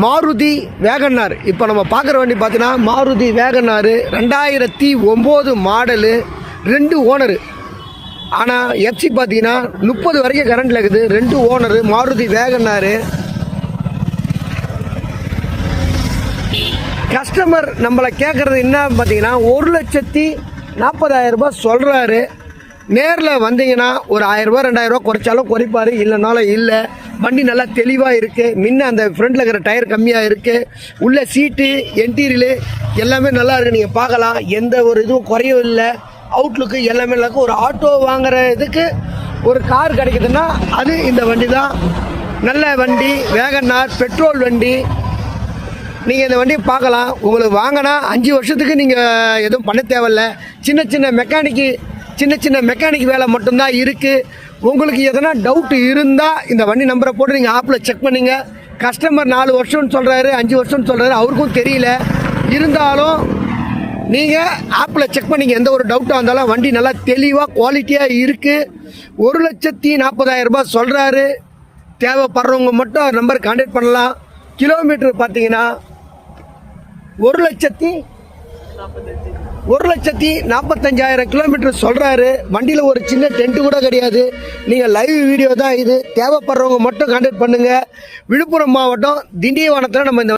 மாருதி வேகன்னார். இப்போ நம்ம பார்க்குற வண்டி பார்த்தீங்கன்னா மாருதி வேகன்னார் 2009 மாடலு, 2 ஓனரு. ஆனால் எஃப்சி பார்த்தீங்கன்னா 30 வரைக்கும் கரண்டில் இருக்குது. 2 ஓனரு மாருதி வேகன்னார். கஸ்டமர் நம்மளை கேட்குறது என்ன பார்த்தீங்கன்னா 1,40,000 ரூபாய் சொல்கிறாரு. நேரில் வந்தீங்கன்னா ஒரு 1000 ரூபா 2000 ரூபா குறைச்சாலும் குறைப்பார், இல்லைனாலும் இல்லை. வண்டி நல்லா தெளிவாக இருக்குது. முன்ன அந்த ஃப்ரண்ட்டில் இருக்கிற டயர் கம்மியாக இருக்குது. உள்ள சீட்டு இன்டீரியரு எல்லாமே நல்லா இருக்குது. நீங்கள் பார்க்கலாம், எந்த ஒரு இதுவும் குறையும் இல்லை. அவுட்லுக்கு எல்லாமே நல்லா இருக்குது. ஒரு ஆட்டோ வாங்குகிற இதுக்கு ஒரு கார் கிடைக்குதுன்னா அது இந்த வண்டி தான். நல்ல வண்டி வேகன்னார், பெட்ரோல் வண்டி. நீங்கள் இந்த வண்டியை பார்க்கலாம். உங்களுக்கு வாங்கினா 5 வருஷத்துக்கு நீங்கள் எதுவும் பண்ண தேவையில்லை. சின்ன சின்ன மெக்கானிக் வேலை மட்டும்தான் இருக்குது. உங்களுக்கு எதனா டவுட்டு இருந்தால் இந்த வண்டி நம்பரை போட்டு நீங்கள் ஆப்பில் செக் பண்ணிங்க. கஸ்டமர் 4 வருஷம்னு சொல்கிறாரு, 5 வருஷம்னு சொல்கிறாரு, அவருக்கும் தெரியல. இருந்தாலும் நீங்கள் ஆப்பில் செக் பண்ணிங்க. எந்த ஒரு டவுட்டாக இருந்தாலும் வண்டி நல்லா தெளிவாக குவாலிட்டியாக இருக்குது. 1,40,000 ரூபாய் சொல்கிறாரு. தேவைப்படுறவங்க மட்டும் நம்பர் கான்டாக்ட் பண்ணலாம். கிலோமீட்டர் பார்த்தீங்கன்னா 1,45,000 கிலோமீட்டர் சொல்கிறாரு. வண்டியில் ஒரு சின்ன டென்ட்டு கூட கிடையாது. நீங்கள் லைவ் வீடியோ தான் இது. தேவைப்படுறவங்க மட்டும் கான்டாக்ட் பண்ணுங்கள். விழுப்புரம் மாவட்டம் திண்டிவனத்தில் நம்ம இந்த